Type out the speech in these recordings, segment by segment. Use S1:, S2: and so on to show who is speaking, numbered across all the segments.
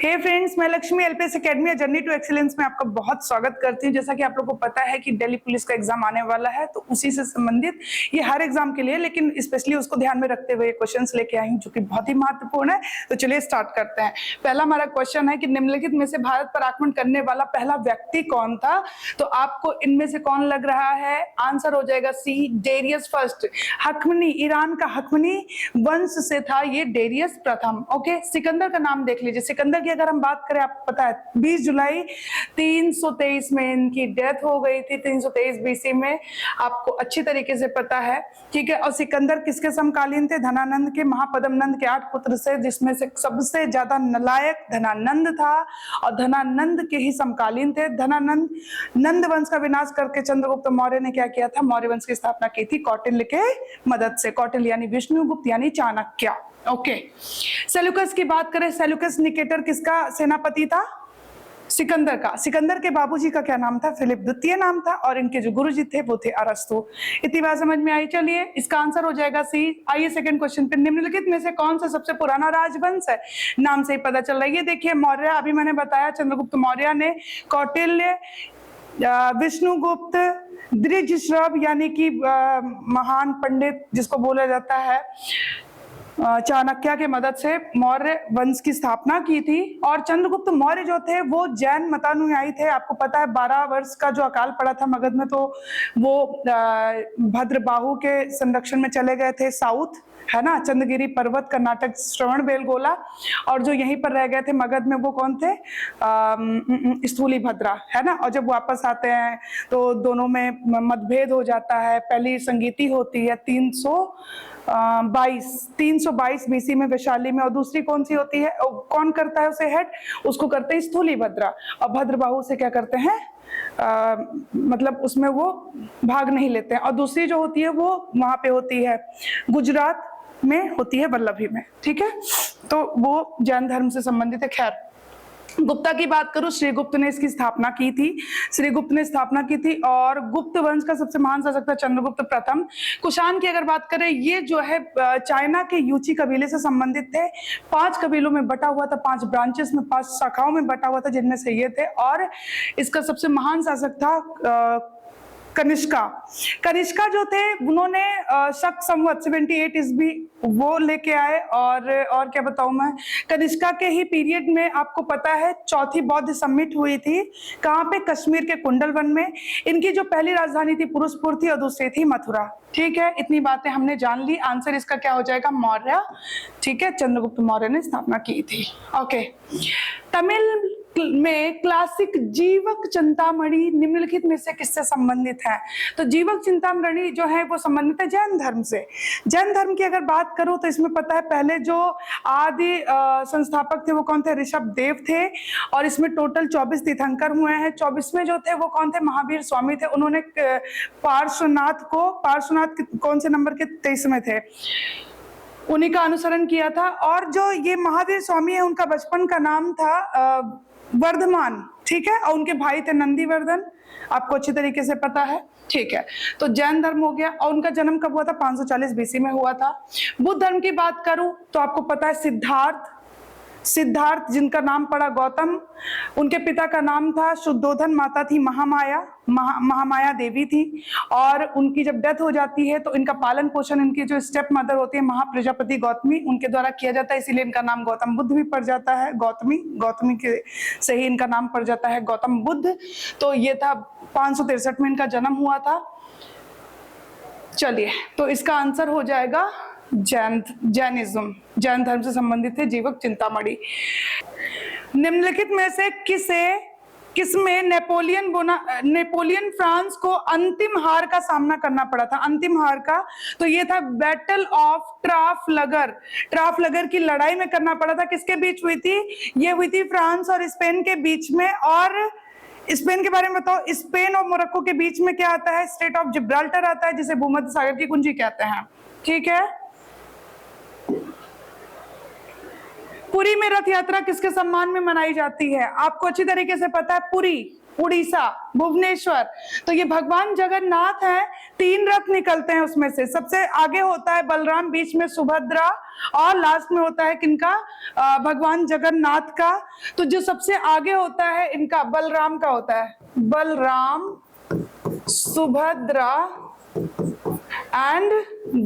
S1: हे friends, मैं Lakshmi LPS academy journey to excellence में आपका बहुत स्वागत करती हूँ। जैसा कि आप लोगों को पता है कि दिल्ली पुलिस का एग्जाम आने वाला है, तो उसी से संबंधित ये हर एग्जाम के लिए, लेकिन स्पेशली उसको ध्यान में रखते हुए क्वेश्चंस लेके आई हूँ जो कि बहुत ही महत्वपूर्ण है। तो चलिए स्टार्ट करते हैं। पहला हमारा क्वेश्चन है कि निम्नलिखित में से भारत पर आक्रमण करने वाला पहला व्यक्ति कौन था? तो आपको इनमें से कौन लग रहा है? आंसर हो जाएगा सी, डेरियस फर्स्ट। हकमनी, ईरान का हकमनी वंश से था ये डेरियस प्रथम। ओके, सिकंदर का नाम देख लीजिए। सिकंदर की अगर हम बात करें, आपको पता है 20 जुलाई 323 में इनकी डेथ हो गई थी, 323 बीसी में, आपको अच्छी तरीके से पता है, ठीक है। और सिकंदर किसके समकालीन थे? धनानंद के, महापद्म नंद के 8 पुत्र से, जिसमें से सबसे ज्यादा नालायक धनानंद था और धनानंद के ही समकालीन थे। धनानंद नंद वंश का विनाश करके चंद्रगुप्त मौर्य ने क्या किया था? मौर्य वंश की स्थापना की थी कौटिल्य के मदद से। कौटिल्य यानी विष्णुगुप्त यानी चाणक्य। ओके, सेल्यूकस की बात करें, सेल्यूकस निकेटर किसका सेनापति था? सिकंदर का। सिकंदर के बाबूजी का क्या नाम था? फिलिप द्वितीय नाम था, और इनके जो गुरुजी थे वो थे अरस्तु। इतनी बात समझ में आई? चलिए, इसका आंसर हो जाएगा सी। आइए सेकंड क्वेश्चन पे। निम्नलिखित में से कौन सा सबसे पुराना राजवंश है? नाम से ही पता चल रहा है। ये देखिए, मौर्य, अभी मैंने बताया चंद्रगुप्त मौर्य ने, कौटिल्य, विष्णुगुप्त, दृढ़ यानी कि महान पंडित जिसको बोला जाता है, चाणक्य के मदद से मौर्य वंश की स्थापना की थी। और चंद्रगुप्त मौर्य जो थे वो जैन मतानुयायी थे। आपको पता है 12 वर्ष का जो अकाल पड़ा था मगध में, तो वो भद्रबाहु के संरक्षण में चले गए थे साउथ, है ना, चंद्रगिरी पर्वत, कर्नाटक, श्रवणबेलगोला। और जो यहीं पर रह गए थे मगध में वो कौन थे? स्थूलीभद्रा, है ना। और जब वापस आते हैं तो दोनों में मतभेद हो जाता है। पहली संगीति होती है 322 बीसी में वैशाली में, और दूसरी कौन सी होती है? कौन करता है उसे हेड? उसको करते हैं स्थूलीभद्रा। और भद्रबाहु से क्या करते हैं? मतलब उसमें वो भाग नहीं लेते हैं। और दूसरी जो होती है वो वहां पे होती है गुजरात में, होती है वल्लभी में, ठीक है। तो वो जैन धर्म से संबंधित है। खैर, गुप्ता की बात करूं, श्रीगुप्त ने इसकी स्थापना की थी। श्रीगुप्त ने स्थापना की थी, और गुप्त वंश का सबसे महान शासक था चंद्रगुप्त प्रथम। कुषाण की अगर बात करें, ये जो है चाइना के यूची कबीले से संबंधित थे। 5 कबीलों में बटा हुआ था, 5 ब्रांचेस में, 5 शाखाओं में बटा हुआ था, जिनमें से ये थे। और इसका सबसे महान शासक था कनिष्का। कनिष्का जो थे उन्होंने शक संवत 78 ईस्वी वो लेके आए। और क्या बताऊं मैं, कनिष्का के ही पीरियड में आपको पता है चौथी बौद्ध समिट हुई थी। कहाँ पे? कश्मीर के कुंडलवन में। इनकी जो पहली राजधानी थी पुरुषपुर थी, और दूसरी थी मथुरा। ठीक है, इतनी बातें हमने जान ली। आंसर इसका क्या हो जाएगा? मौर्य। ठीक है, चंद्रगुप्त मौर्य ने स्थापना की थी। ओके, तमिल में क्लासिक जीवक चिंतामणि निम्नलिखित में से किससे संबंधित है? तो जीवक चिंतामणि जो है वो संबंधित है जैन धर्म से। जैन धर्म की अगर बात करूं तो इसमें पता है पहले जो आदि संस्थापक थे वो कौन थे? ऋषभ देव थे। और इसमें टोटल 24 तीर्थंकर हुए हैं। 24वें जो थे वो कौन थे? महावीर स्वामी थे। उन्होंने पार्श्वनाथ कौन से नंबर के? 23वें थे, उन्हीं का अनुसरण किया था। और जो ये महावीर स्वामी है, उनका बचपन का नाम था वर्धमान, ठीक है। और उनके भाई थे नंदीवर्धन, आपको अच्छी तरीके से पता है, ठीक है। तो जैन धर्म हो गया। और उनका जन्म कब हुआ था? 540 बीसी में हुआ था। बुद्ध धर्म की बात करूं तो आपको पता है सिद्धार्थ जिनका नाम पड़ा गौतम, उनके पिता का नाम था शुद्धोधन, माता थी महामाया देवी थी। और उनकी जब डेथ हो जाती है तो इनका पालन पोषण इनकी जो स्टेप मदर होती है महाप्रजापति गौतमी, उनके द्वारा किया जाता है। इसीलिए इनका नाम गौतम बुद्ध भी पड़ जाता है। गौतमी के से ही इनका नाम पड़ जाता है गौतम बुद्ध। तो ये था 563 में इनका जन्म हुआ था। चलिए, तो इसका आंसर हो जाएगा जैनिज्म। जैन धर्म से संबंधित है जीवक चिंतामणि। निम्नलिखित में से किसमें नेपोलियन फ्रांस को अंतिम हार का सामना करना पड़ा था? अंतिम हार का, तो ये था बैटल ऑफ ट्राफलगर की लड़ाई में करना पड़ा था। किसके बीच हुई थी? ये हुई थी फ्रांस और स्पेन के बीच में। और स्पेन के बारे में बताओ, स्पेन और मोरक्को के बीच में क्या आता है? स्ट्रेट ऑफ जिब्राल्टर आता है, जिसे भूमध्य सागर की कुंजी कहते हैं, ठीक है। पुरी में रथ यात्रा किसके सम्मान में मनाई जाती है? आपको अच्छी तरीके से पता है, पुरी, उड़ीसा, भुवनेश्वर। तो ये भगवान जगन्नाथ है 3 रथ निकलते हैं उसमें से। सबसे आगे होता है बलराम, बीच में सुभद्रा और लास्ट में होता है किनका, भगवान जगन्नाथ का। तो जो सबसे आगे होता है इनका बलराम का होता है, बलराम, सुभद्रा एंड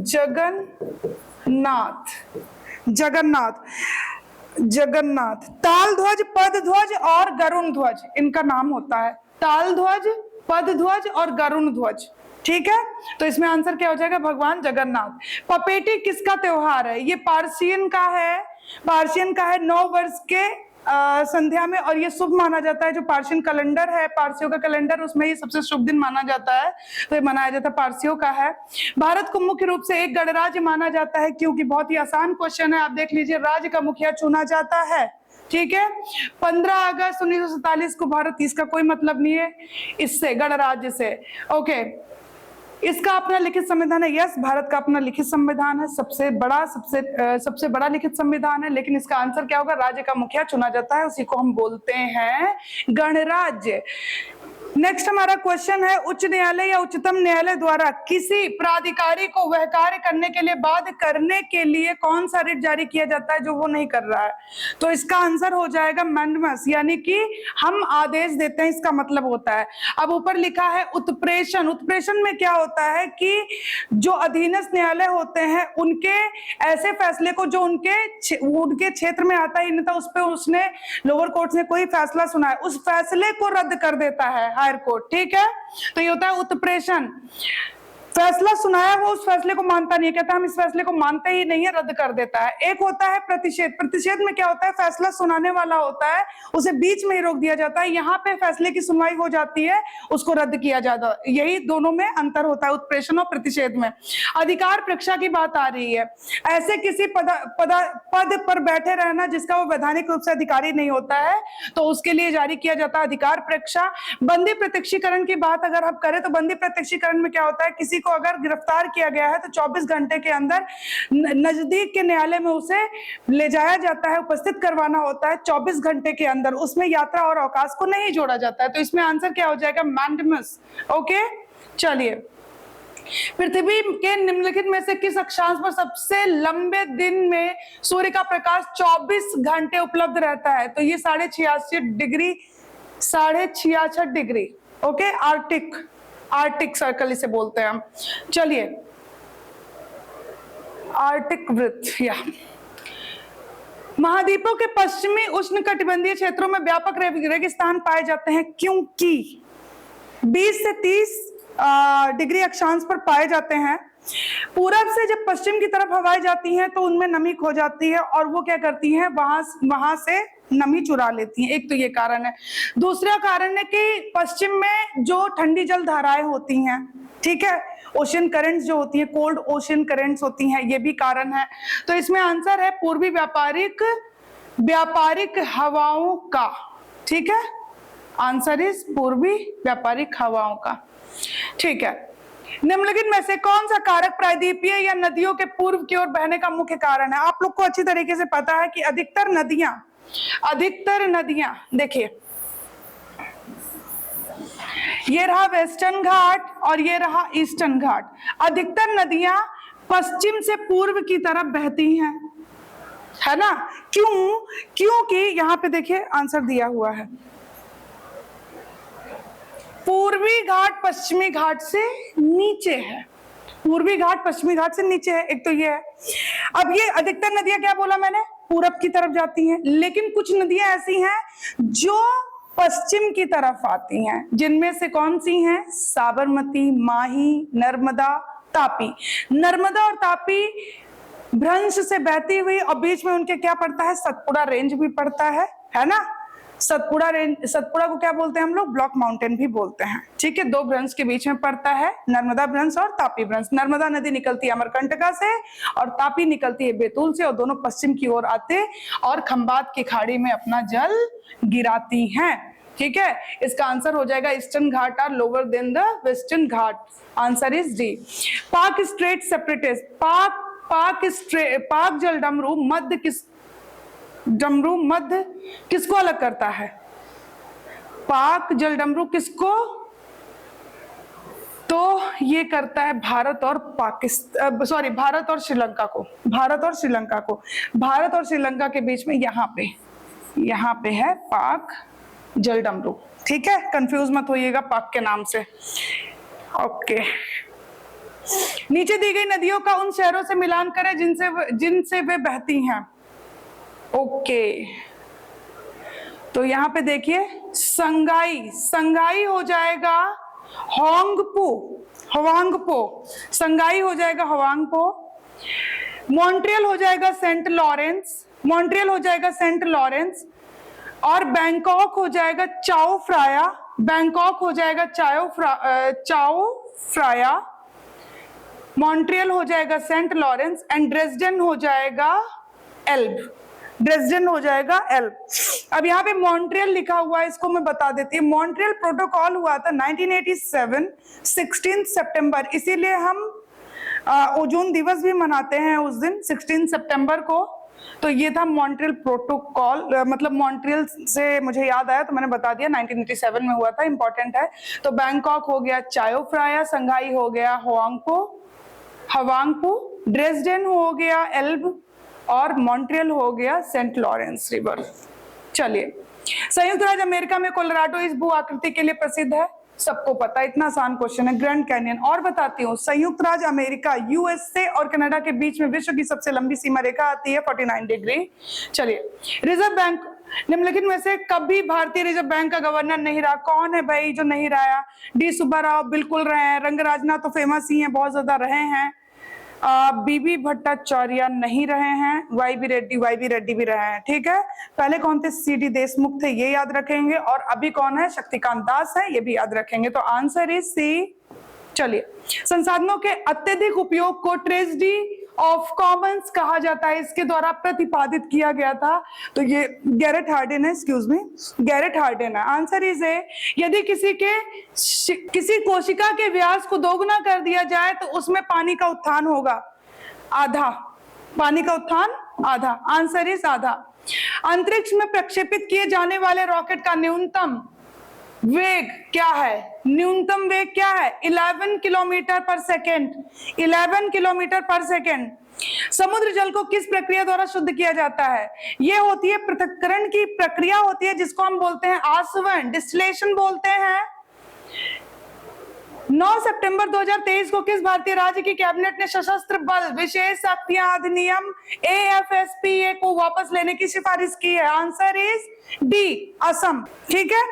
S1: जगन्नाथ। ताल ध्वज, पद ध्वज और गरुण ध्वज इनका नाम होता है। ताल ध्वज, पद ध्वज और गरुण ध्वज। ठीक है, तो इसमें आंसर क्या हो जाएगा, भगवान जगन्नाथ। पपेटी किसका त्योहार है, ये पार्शियन का है। पार्शियन का है, 9 वर्ष के संध्या में, और ये शुभ माना जाता है। जो पार्शियन कैलेंडर है, पारसियों का कैलेंडर, उसमें ये सबसे शुभ दिन माना जाता है, तो ये मनाया जाता है, पारसियों का है। भारत को मुख्य रूप से एक गणराज्य माना जाता है, क्योंकि बहुत ही आसान क्वेश्चन है, आप देख लीजिए, राज्य का मुखिया चुना जाता है। ठीक है, 15 अगस्त 1947 को भारत, इसका कोई मतलब नहीं है इससे, गणराज्य से। ओके, इसका अपना लिखित संविधान है। यस, भारत का अपना लिखित संविधान है, सबसे बड़ा लिखित संविधान है। लेकिन इसका आंसर क्या होगा, राज्य का मुखिया चुना जाता है, उसी को हम बोलते हैं गणराज्य। नेक्स्ट हमारा क्वेश्चन है, उच्च न्यायालय या उच्चतम न्यायालय द्वारा किसी प्राधिकारी को वह कार्य करने के लिए बाध्य करने के लिए कौन सा रिट जारी किया जाता है जो वो नहीं कर रहा है। तो इसका आंसर हो जाएगा मैंडमस, यानी कि हम आदेश देते हैं, इसका मतलब होता है। अब ऊपर लिखा है उत्प्रेषण। उत्प्रेषण में क्या होता है कि जो अधीनस्थ न्यायालय होते हैं उनके ऐसे फैसले को जो उनके क्षेत्र में आता ही नहीं था, उस पर उसने लोअर कोर्ट ने कोई फैसला सुना है, उस फैसले को रद्द कर देता है हायर कोर्ट। ठीक है, तो ये होता है उत्प्रेषण। फैसला सुनाया, वो उस फैसले को मानता नहीं है, कहता हम इस फैसले को मानते ही नहीं है, रद्द कर देता है। एक होता है प्रतिषेध। प्रतिषेध में क्या होता है, फैसला सुनाने वाला होता है, उसे बीच में ही रोक दिया जाता है, यहाँ पे फैसले की सुनवाई हो जाती है, उसको रद्द किया जाता है। यही दोनों में अंतर होता है, उत्प्रेषण और प्रतिषेध में। अधिकार परीक्षा की बात आ रही है, ऐसे किसी पद पर बैठे रहना जिसका वो वैधानिक रूप से अधिकारी नहीं होता है, तो उसके लिए जारी किया जाता है अधिकार परीक्षा। बंदी प्रत्यक्षीकरण की बात अगर हम करें तो बंदी प्रत्यक्षीकरण में क्या होता है, किसी को अगर गिरफ्तार किया गया है तो 24 घंटे के अंदर नजदीक के न्यायालय में उसे ले जाया जाता है, उपस्थित करवाना होता है 24 घंटे के अंदर, उसमें यात्रा और अवकाश को नहीं जोड़ा जाता है। तो इसमें आंसर क्या हो जाएगा, मैंडमस। ओके, चलिए, पृथ्वी के निम्नलिखित में से किस अक्षांश पर सबसे लंबे दिन में सूर्य का प्रकाश 24 घंटे उपलब्ध रहता है। तो ये 66.5 डिग्री। ओके, आर्टिक सर्कल इसे बोलते हैं हम। चलिए, आर्टिक वृत्त। या महाद्वीपों के पश्चिमी उष्णकटिबंधीय क्षेत्रों में व्यापक रेगिस्तान पाए जाते हैं, क्योंकि 20 से 30 डिग्री अक्षांश पर पाए जाते हैं। पूरब से जब पश्चिम की तरफ हवाएं जाती हैं तो उनमें नमी खो जाती है, और वो क्या करती हैं, वहां से नमी चुरा लेती हैं। एक तो ये कारण है। दूसरा कारण है कि पश्चिम में जो ठंडी जल धाराएं होती हैं, ठीक है, ओशियन करंट्स जो होती हैं, कोल्ड ओशियन करंट्स होती हैं, ये भी कारण है। तो इसमें आंसर है पूर्वी व्यापारिक हवाओं का। ठीक है, आंसर इज पूर्वी व्यापारिक हवाओं का। ठीक है, निम्नलिखित में से कौन सा कारक प्रायद्वीपीय या नदियों के पूर्व की ओर बहने का मुख्य कारण है। आप लोग को अच्छी तरीके से पता है कि अधिकतर नदियां देखिए, ये रहा वेस्टर्न घाट और ये रहा ईस्टर्न घाट। अधिकतर नदियां पश्चिम से पूर्व की तरफ बहती हैं, है ना। क्योंकि यहाँ पे देखिए आंसर दिया हुआ है, पूर्वी घाट पश्चिमी घाट से नीचे है। पूर्वी घाट पश्चिमी घाट से नीचे है, एक तो ये है। अब ये अधिकतर नदियां क्या बोला मैंने, पूरब की तरफ जाती हैं, लेकिन कुछ नदियां ऐसी हैं जो पश्चिम की तरफ आती हैं, जिनमें से कौन सी हैं, साबरमती, माही, नर्मदा, तापी। नर्मदा और तापी भ्रंश से बहती हुई, और बीच में उनके क्या पड़ता है, सतपुड़ा रेंज भी पड़ता है ना। सतपुड़ा को क्या बोलते हैं हम लोग, ब्लॉक माउंटेन भी बोलते हैं। ठीक है, दो भ्रंश के बीच में पड़ता है नर्मदा भ्रंश और तापी भ्रंश। नर्मदा नदी निकलती है अमरकंटका से और तापी निकलती है बैतूल से, और दोनों पश्चिम की ओर आते और खंबात की खाड़ी में अपना जल गिराती हैं। ठीक है, इसका आंसर हो जाएगा eastern ghat are lower than the western ghat. Answer is D. Palk strait separatist, Palk जल डमरू मध्य किसको अलग करता है, पाक जल डमरू किसको, तो ये करता है भारत और पाकिस्तान, सॉरी भारत और श्रीलंका को, भारत और श्रीलंका को, भारत और श्रीलंका के बीच में यहाँ पे है पाक जलडमरू, ठीक है, कंफ्यूज मत होइएगा पाक के नाम से। ओके, नीचे दी गई नदियों का उन शहरों से मिलान करें जिनसे वे बहती हैं। ओके, तो यहाँ पे देखिए संगाई हो जाएगा हवांगपो, संगाई हो जाएगा हवांगपो, मॉन्ट्रियल हो जाएगा सेंट लॉरेंस, और बैंकॉक हो जाएगा चाओ फ्राया, मॉन्ट्रियल हो जाएगा सेंट लॉरेंस, एंड ड्रेसडन हो जाएगा एल्ब। अब यहाँ पे मॉन्ट्रियल लिखा हुआ है, इसको मैं बता देती हूँ। मॉन्ट्रियल प्रोटोकॉल हुआ था 1987 16 सितंबर, इसीलिए हम ओजोन दिवस भी मनाते हैं उस दिन 16 सितंबर को। तो ये था मॉन्ट्रियल प्रोटोकॉल, मतलब मॉन्ट्रियल से मुझे याद आया तो मैंने बता दिया, 1987 में हुआ था, इंपॉर्टेंट है। तो बैंकॉक हो गया चायो फ्राया, संघाई हो गया हवांगपो, ड्रेसडेन हो गया एल्ब, और मॉन्ट्रियल हो गया सेंट लॉरेंस रिवर। चलिए, संयुक्त राज्य अमेरिका में कोलोराडो इस भू आकृति के लिए प्रसिद्ध है, सबको पता, इतना आसान क्वेश्चन है, ग्रैंड कैनियन। और बताती हूँ, संयुक्त राज्य अमेरिका यूएसए और कनाडा के बीच में विश्व की सबसे लंबी सीमा रेखा आती है 49 डिग्री। चलिए, रिजर्व बैंक निम्नलिखित में से कभी भारतीय रिजर्व बैंक का गवर्नर नहीं रहा? कौन है भाई जो नहीं रहा? डी सुब्बाराव बिल्कुल रहे हैं, रंगराजना तो फेमस ही है, बहुत ज्यादा रहे हैं, बीबी भट्टाचार्य नहीं रहे हैं, वाई बी रेड्डी भी रहे हैं, ठीक है। पहले कौन थे? सीडी देशमुख थे, ये याद रखेंगे, और अभी कौन है? शक्तिकांत दास है, ये भी याद रखेंगे। तो आंसर इज सी। चलिए, संसाधनों के अत्यधिक उपयोग को ट्रेजेडी ऑफ कॉमन्स कहा जाता है, इसके द्वारा प्रतिपादित किया गया था। तो ये गैरेट हार्डिन है, एक्सक्यूज मी, गैरेट हार्डिन है। आंसर इज ए, यदि किसी कोशिका के व्यास को दोगुना कर दिया जाए तो उसमें पानी का उत्थान होगा आधा, पानी का उत्थान आधा। आंसर इज आधा। अंतरिक्ष में प्रक्षेपित किए जाने वाले रॉकेट का न्यूनतम वेग क्या है? न्यूनतम वेग क्या है? 11 किलोमीटर पर सेकेंड, 11 किलोमीटर पर सेकेंड। समुद्र जल को किस प्रक्रिया द्वारा शुद्ध किया जाता है? ये होती है पृथक्करण की प्रक्रिया होती है, जिसको हम बोलते हैं आसवन, डिस्टिलेशन बोलते हैं। 9 सितंबर 2023 को किस भारतीय राज्य की कैबिनेट ने सशस्त्र बल विशेष शक्तियां अधिनियम AFSPA को वापस लेने की सिफारिश की है? आंसर इज डी, असम, ठीक है,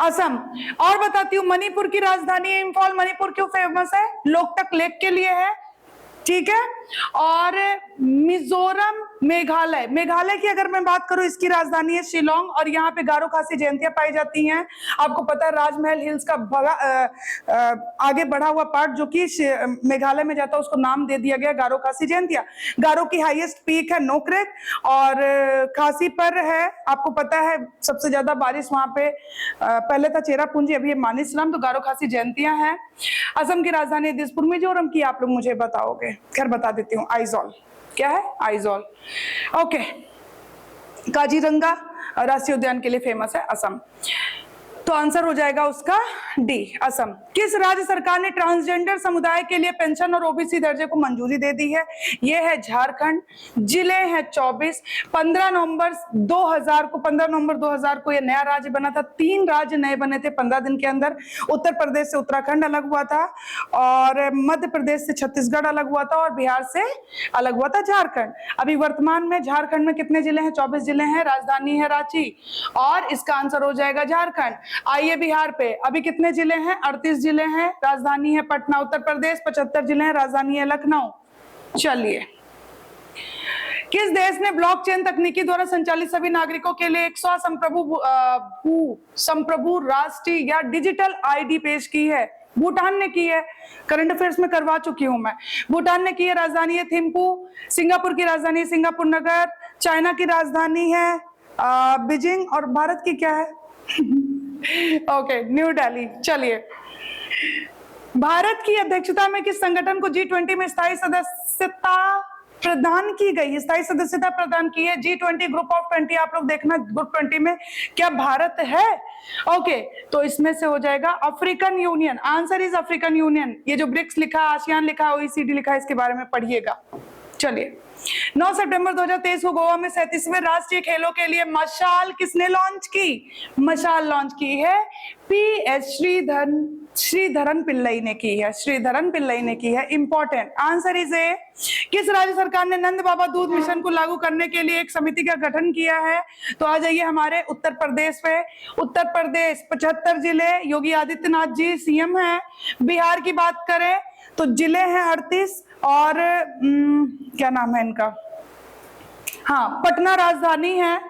S1: असम। और बताती हूँ, मणिपुर की राजधानी इंफॉल, मणिपुर क्यों फेमस है? लोकटक लेक के लिए है, ठीक है। और मिजोरम, मेघालय की अगर मैं बात करूं, इसकी राजधानी है शिलोंग, और यहाँ पे गारो खासी जयंतियां पाई जाती हैं। आपको पता है राजमहल हिल्स का आगे बढ़ा हुआ पार्ट जो कि मेघालय में जाता है, उसको नाम दे दिया गया गारो खासी जयंतियां। गारो की हाईएस्ट पीक है नोक्रेक, और खासी पर है, आपको पता है सबसे ज्यादा बारिश वहां पे पहले था चेरापूंजी, अभी मानिसराम। तो गारो खासी जयंतियां हैं। असम की राजधानी दिसपुर, मिजोरम की आप लोग मुझे बताओगे, खैर बता देती हूँ, आइजॉल। क्या है? आइजॉल। ओके, काजीरंगा राष्ट्रीय उद्यान के लिए फेमस है असम। तो आंसर हो जाएगा उसका डी, असम। किस राज्य सरकार ने ट्रांसजेंडर समुदाय के लिए पेंशन और ओबीसी दर्जे को मंजूरी दे दी है? ये है झारखंड। जिले हैं 24। 15 नवंबर 2000 को ये नया राज्य बना था। 3 राज्य नए बने थे 15 दिन के अंदर। उत्तर प्रदेश से उत्तराखंड अलग हुआ था, और मध्य प्रदेश से छत्तीसगढ़ अलग हुआ था, और बिहार से अलग हुआ था झारखंड। अभी वर्तमान में झारखंड में कितने जिले हैं? 24 जिले हैं, राजधानी है रांची, और इसका आंसर हो जाएगा झारखंड। आइए बिहार पे, अभी कितने जिले हैं? 38 जिले हैं, राजधानी है पटना। उत्तर प्रदेश 75 जिले हैं, राजधानी है लखनऊ। चलिए, किस देश ने ब्लॉकचेन तकनीकी द्वारा संचालित सभी नागरिकों के लिए एक संप्रभु राष्ट्रीय या डिजिटल आईडी पेश की है? भूटान ने की है, करंट अफेयर्स में करवा चुकी हूं मैं। भूटान ने की है, राजधानी है थिम्पू। सिंगापुर की राजधानी है सिंगापुर नगर। चाइना की राजधानी है बीजिंग, और भारत की क्या है? Okay, new Delhi. चलिए, भारत की अध्यक्षता में किस संगठन को G20 में स्थायी सदस्यता प्रदान की गई, स्थायी सदस्यता प्रदान की है। G20 ग्रुप ऑफ 20, आप लोग देखना ग्रुप 20 में क्या भारत है? ओके, तो इसमें से हो जाएगा African union, answer is African union. ये जो ब्रिक्स लिखा, आसियान लिखा, OECD लिखा, इसके बारे में पढ़िएगा। चलिए, 9 सितंबर 2023 को गोवा में 37वें राष्ट्रीय खेलों के लिए मशाल किसने लॉन्च की? मशाल लॉन्च की है PS श्रीधरन पिल्लई ने की है, श्रीधरन पिल्लई ने की है। इंपॉर्टेंट आंसर इज ए, किस राज्य सरकार ने नंद बाबा दूध मिशन को लागू करने के लिए एक समिति का गठन किया है? तो आ जाइए हमारे उत्तर प्रदेश पे। उत्तर प्रदेश 75 जिले, योगी आदित्यनाथ जी CM है। बिहार की बात करें तो जिले हैं 38 और क्या नाम है इनका, हाँ, पटना राजधानी है,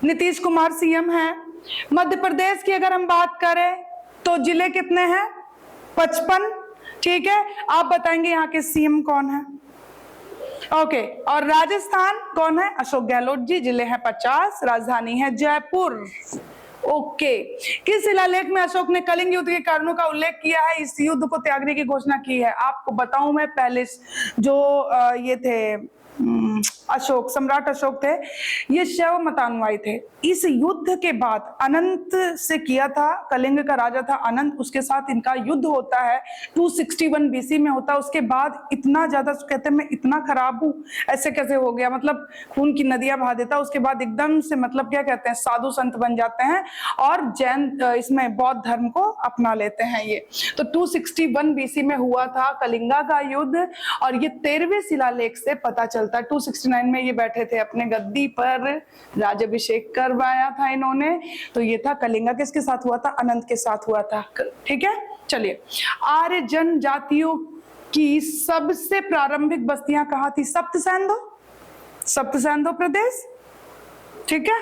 S1: नीतीश कुमार CM है। मध्य प्रदेश की अगर हम बात करें तो जिले कितने हैं? 55, ठीक है। आप बताएंगे यहाँ के CM कौन है? ओके, और राजस्थान कौन है? अशोक गहलोत जी, जिले हैं 50, राजधानी है जयपुर। ओके, किस शिलालेख में अशोक ने कलिंग युद्ध के कारणों का उल्लेख किया है, इस युद्ध को त्यागने की घोषणा की है? आपको बताऊं मैं, पहले जो ये थे अशोक, सम्राट अशोक थे, ये शैव मतानुयायी थे। इस युद्ध के बाद अनंत से किया था, कलिंग का राजा था अनंत, उसके साथ इनका युद्ध होता है 261 BC में होता है। उसके बाद इतना ज्यादा कहते हैं मैं इतना खराब हूं, ऐसे कैसे हो गया, मतलब खून की नदियां बहा देता। उसके बाद एकदम से मतलब क्या कहते हैं, साधु संत बन जाते हैं और जैन इसमें बौद्ध धर्म को अपना लेते हैं ये। तो 261 BC में हुआ था कलिंगा का युद्ध, और ये 13वें शिलालेख से पता चलता है। 269 में ये बैठे थे अपने गद्दी पर, राज्याभिषेक करवाया था इन्होंने। तो ये था कलिंगा, किसके साथ हुआ था? अनंत के साथ हुआ था, ठीक है। चलिए, आर्य जनजातियों की सबसे प्रारंभिक बस्तियां कहां थी? सप्तसैंधो, सप्तसैंधो प्रदेश, ठीक है।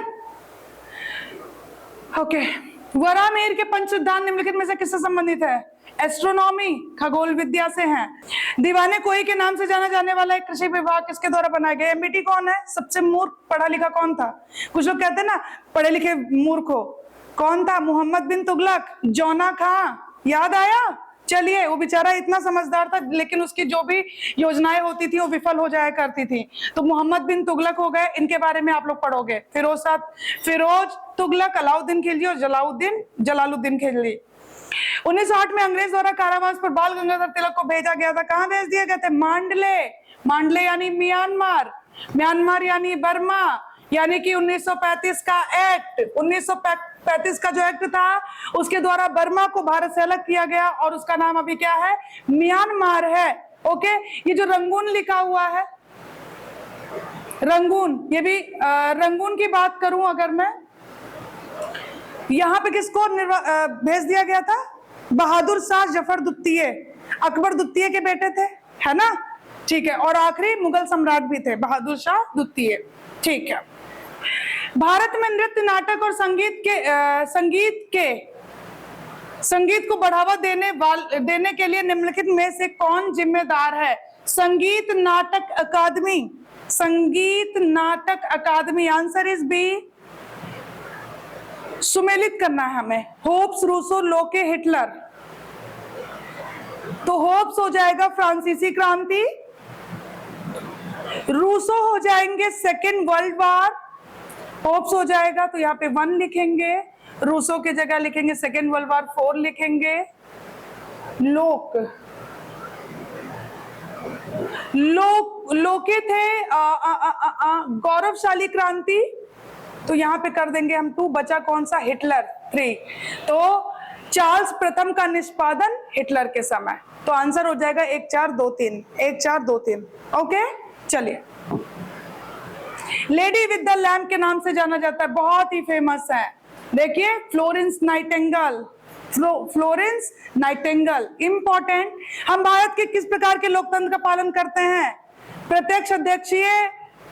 S1: ओके, वरामेर के पंच सिद्धांत निम्नलिखित में से किससे संबंधित है? एस्ट्रोनॉमी, खगोल विद्या से हैं। दीवाने कोई के नाम से जाना जाने वाला एक कृषि विभाग किसके द्वारा बनाया गया? MBT कौन है? सबसे मूर्ख पढ़ा लिखा कौन था? कुछ लोग कहते हैं ना पढ़े लिखे मूर्ख हो, कौन था? मोहम्मद बिन तुगलक, जौना खां, याद आया? चलिए, वो बेचारा इतना समझदार था, लेकिन उसकी जो भी योजनाएं होती थी वो विफल हो जाया करती थी। तो मोहम्मद बिन तुगलक हो गए, इनके बारे में आप लोग पढ़ोगे। फिरोज तुगलक, अलाउद्दीन खिलजी और जलालुद्दीन खिलजी। 1908 में अंग्रेज द्वारा कारावास पर बाल गंगाधर तिलक को भेजा गया था। कहां भेज दिया गया था? मांडले, मांडले यानी म्यांमार, म्यांमार यानी बर्मा, यानी कि 1935 का एक्ट, 1935 का जो एक्ट था उसके द्वारा बर्मा को भारत से अलग किया गया और उसका नाम अभी क्या है? म्यांमार है। ओके, ये जो रंगून लिखा हुआ है, रंगून, ये भी रंगून की बात करूं अगर मैं, यहाँ पे किसको भेज दिया गया था? बहादुर शाह जफर द्वितीय, अकबर द्वितीय के बेटे थे, है ना, ठीक है। और आखिरी मुगल सम्राट भी थे, बहादुर शाह द्वितीय, ठीक है। भारत में नृत्य, नाटक और संगीत को बढ़ावा देने के लिए निम्नलिखित में से कौन जिम्मेदार है? संगीत नाटक अकादमी, संगीत नाटक अकादमी, आंसर इज बी। सुमेलित करना है हमें। होप्स, रूसो, लोके, हिटलर, तो होप्स हो जाएगा फ्रांसीसी क्रांति, रूसो हो जाएंगे सेकेंड वर्ल्ड वॉर, होप्स हो जाएगा तो यहाँ पे 1 लिखेंगे, रूसो की जगह लिखेंगे सेकेंड वर्ल्ड वॉर 4 लिखेंगे। लोके थे गौरवशाली क्रांति, तो यहाँ पे कर देंगे हम 2, बचा कौन सा? हिटलर 3। तो चार्ल्स प्रथम का निष्पादन हिटलर के समय, तो आंसर हो जाएगा 1 4 2 3, 1 4 2 3। ओके, चलिए, लेडी विद द लैम्प के नाम से जाना जाता है, बहुत ही फेमस है। देखिए, Florence Nightingale, Florence Nightingale, important. हम भारत के किस प्रकार के लोकतंत्र का पालन करते हैं? प्रत्यक्ष, अध्यक्षीय,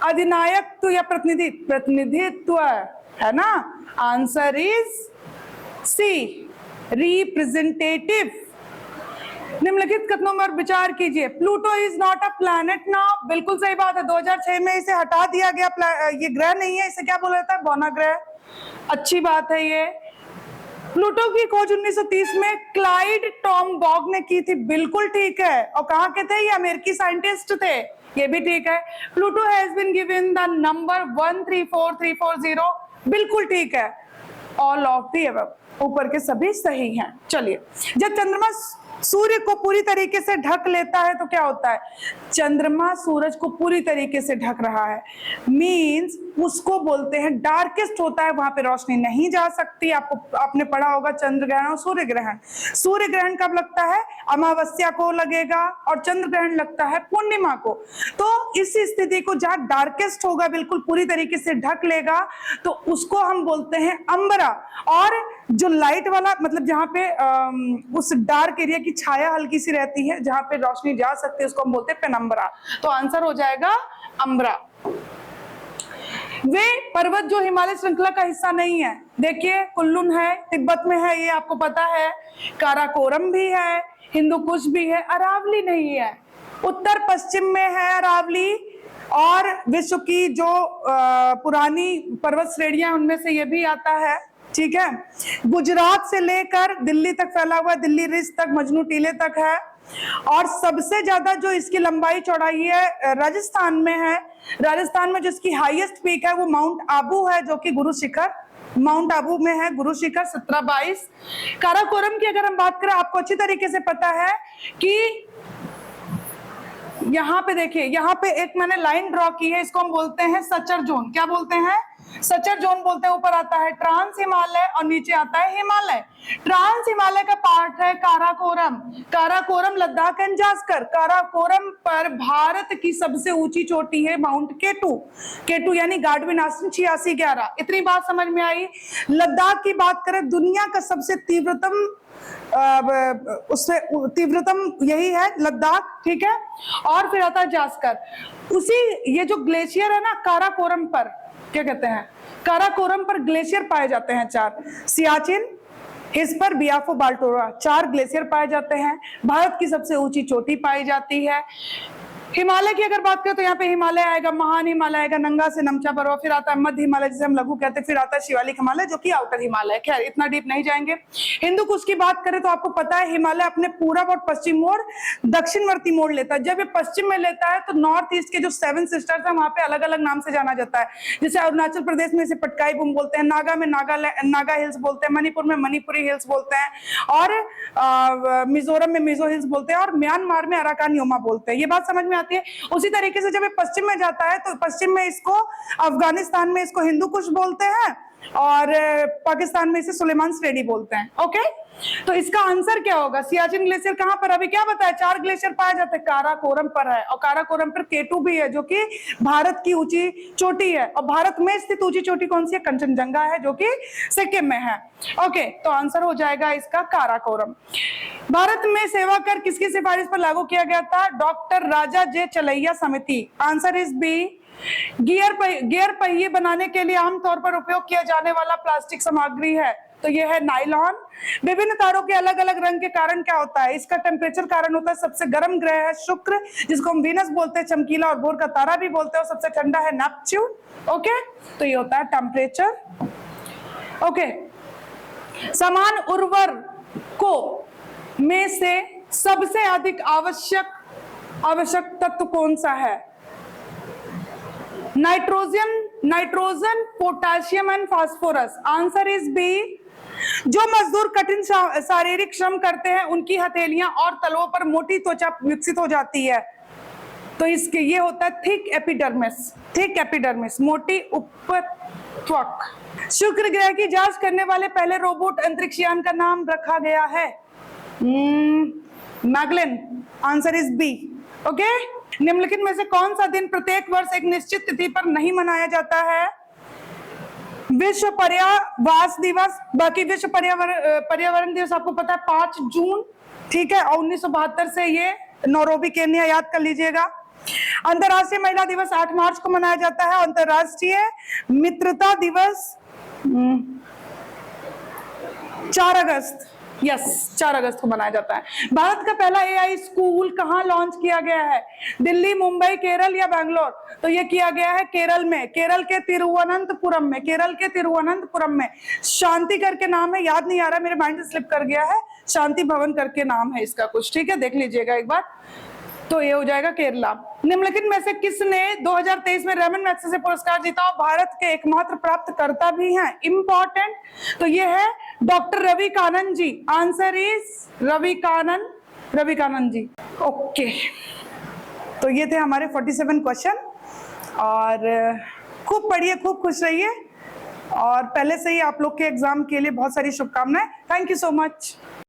S1: अधिनायकत्व या प्रतिनिधित्व, है ना, आंसर इज सी, रिप्रेजेंटेटिव। निम्नलिखित कथनों पर विचार कीजिए। Pluto is not a planet now, बिल्कुल सही बात है। 2006 में इसे हटा दिया गया, ये ग्रह नहीं है, इसे क्या बोला जाता है? बौना ग्रह, अच्छी बात है ये। प्लूटो की खोज 1930 में क्लाइड टॉमबॉग ने की थी, बिल्कुल ठीक है। और कहाँ के थे ये? अमेरिकी साइंटिस्ट थे, ये भी ठीक है। Pluto has been given the number 134340, बिल्कुल ठीक है। ऑल ऑफ द अबव, ऊपर के सभी सही हैं। चलिए, जब चंद्रमा सूर्य को पूरी तरीके से ढक लेता है तो क्या होता है? चंद्रमा सूरज को पूरी तरीके से ढक रहा है, मींस उसको बोलते हैं डार्केस्ट होता है, वहां पे रोशनी नहीं जा सकती। आपने पढ़ा होगा चंद्र ग्रहण और सूर्य ग्रहण। सूर्य ग्रहण कब लगता है? अमावस्या को लगेगा, और चंद्र ग्रहण लगता है पूर्णिमा को। तो इस स्थिति को जहां डार्केस्ट होगा, बिल्कुल पूरी तरीके से ढक लेगा, तो उसको हम बोलते हैं अंबरा। और जो लाइट वाला, मतलब जहां पे उस डार्क एरिया की छाया हल्की सी रहती है, जहां पे रोशनी जा सकती है, उसको हम बोलते हैं पेनम्बरा। तो आंसर हो जाएगा अंबरा। वे पर्वत जो हिमालय श्रृंखला का हिस्सा नहीं है, देखिए कुल्लून है, तिब्बत में है, ये आपको पता है। काराकोरम भी है, हिंदुकुश भी है, अरावली नहीं है। उत्तर पश्चिम में है अरावली, और विश्व की जो पुरानी पर्वत श्रेणियां उनमें से ये भी आता है, ठीक है। गुजरात से लेकर दिल्ली तक फैला हुआ है, दिल्ली रिज तक, मजनू टीले तक है। और सबसे ज्यादा जो इसकी लंबाई चौड़ाई है राजस्थान में है। राजस्थान में जो इसकी हाईएस्ट पीक है वो माउंट आबू है, जो कि गुरु शिखर, माउंट आबू में है गुरु शिखर 1722। काराकोरम की अगर हम बात करें, आपको अच्छी तरीके से पता है कि यहाँ पे देखिए, यहाँ पे एक मैंने लाइन ड्रॉ की है, इसको हम बोलते हैं सचर जोन। क्या बोलते हैं? सचर जोन बोलते हैं। ऊपर आता है ट्रांस हिमालय और नीचे आता है हिमालय। ट्रांस हिमालय का पार्ट है काराकोरम। काराकोरम लद्दाख एंड जास्कर। काराकोरम पर भारत की सबसे ऊंची चोटी है माउंट केटू। केटू यानी गाडविन आसन 8611। इतनी बात समझ में आई। लद्दाख की बात करें, दुनिया का सबसे तीव्रतम, उससे तीव्रतम यही है लद्दाख, ठीक है। और फिर आता है जास्कर। उसी ये जो ग्लेशियर है ना काराकोरम पर, क्या कहते हैं, काराकोरम पर ग्लेशियर पाए जाते हैं 4। सियाचिन, इस पर बियाफो बाल्टोरा, 4 ग्लेशियर पाए जाते हैं। भारत की सबसे ऊंची चोटी पाई जाती है। हिमालय की अगर बात करें तो यहाँ पे हिमालय आएगा, महान हिमालय आएगा, नंगा से नमचा पर्वत, फिर आता है मध्य हिमालय जिसे हम लघु कहते हैं, फिर आता है शिवालिक हिमालय जो कि आउटर हिमालय। खैर इतना डीप नहीं जाएंगे। हिंदू कुश की बात करें तो आपको पता है हिमालय अपने पूरब और पश्चिम मोड़, दक्षिणवर्ती मोड़ लेता है। जब ये पश्चिम में लेता है तो नॉर्थ ईस्ट के जो 7 सिस्टर्स है वहां पे अलग अलग नाम से जाना जाता है। जैसे अरुणाचल प्रदेश में इसे पटकाई बुम बोलते हैं, नागा में नागा हिल्स बोलते हैं, मणिपुर में मणिपुरी हिल्स बोलते हैं, और मिजोरम में मिजो हिल्स बोलते हैं, और म्यांमार में अराकान योमा बोलते हैं। ये बात समझ में आती है। उसी तरीके से जब ये पश्चिम में जाता है तो पश्चिम में इसको, अफगानिस्तान में इसको हिंदू कुश बोलते हैं, और पाकिस्तान में इसे सुलेमान श्रेणी बोलते हैं। ओके, तो इसका आंसर क्या होगा? सियाचिन ग्लेशियर कहां पर? अभी क्या बताया? 4 ग्लेशियर पाए जाते हैं, काराकोरम पर है, और काराकोरम पर केटू भी है जो कि भारत की ऊंची चोटी है। और भारत में स्थित ऊंची चोटी कौन सी है? कंचनजंगा है जो कि सिक्किम में है। ओके, तो आंसर हो जाएगा इसका काराकोरम। भारत में सेवा कर किसकी सिफारिश पर लागू किया गया था? डॉक्टर राजा जे चलैया समिति। Answer is B. गियर पहिए बनाने के लिए आमतौर पर उपयोग किया जाने वाला प्लास्टिक सामग्री है, तो यह है नायलॉन। विभिन्न तारों के अलग अलग रंग के कारण क्या होता है? इसका टेम्परेचर कारण होता है। सबसे गर्म ग्रह है शुक्र, जिसको हम वीनस बोलते हैं, चमकीला और भोर का तारा भी बोलते हैं, और सबसे ठंडा है नेपच्यून। ओके, तो ये होता है टेम्परेचर। ओके, समान उर्वरकों में से सबसे अधिक आवश्यक तत्व कौन सा है? Nitrogen, potassium and phosphorus. Answer is B. जो मजदूर कठिन शारीरिक श्रम करते हैं उनकी हथेलियां और तलवों पर मोटी त्वचा विकसित हो जाती है, तो इसके ये होता है थिक एपिडर्मिस, मोटी उपत्वक। शुक्र ग्रह की जांच करने वाले पहले रोबोट अंतरिक्षयान का नाम रखा गया है Magellan. Answer is B. Okay, निम्नलिखित में से कौन सा दिन प्रत्येक वर्ष एक निश्चित तिथि पर नहीं मनाया जाता है? विश्व पर्यावरण दिवस। बाकी विश्व पर्यावरण दिवस आपको पता है 5 जून, ठीक है, और 1972 से ये नैरोबी केन्या, याद कर लीजिएगा। अंतरराष्ट्रीय महिला दिवस 8 मार्च को मनाया जाता है। अंतरराष्ट्रीय मित्रता दिवस 4 अगस्त। यस 4 अगस्त को मनाया जाता है। भारत का पहला एआई स्कूल कहाँ लॉन्च किया गया है? दिल्ली, मुंबई, केरल या बैंगलोर? तो ये किया गया है केरल में, केरल के तिरुवनंतपुरम में, केरल के तिरुवनंतपुरम में। शांति करके नाम है, याद नहीं आ रहा, मेरे माइंड से स्लिप कर गया है। शांति भवन करके नाम है इसका कुछ, ठीक है, देख लीजिएगा एक बार। तो ये हो जाएगा केरला। निम्नलिखित में से किसने 2023 में रेमन मैग्सेसे पुरस्कार जीता और भारत के एकमात्र प्राप्तकर्ता भी हैं? इंपॉर्टेंट। तो ये है doctor Ravi Kannan ji. Answer is Ravi Kannan ji. Okay, तो ये थे हमारे 47 क्वेश्चन, और खूब पढ़िए, खूब खुश रहिए, और पहले से ही आप लोग के एग्जाम के लिए बहुत सारी शुभकामनाएं। Thank you so much.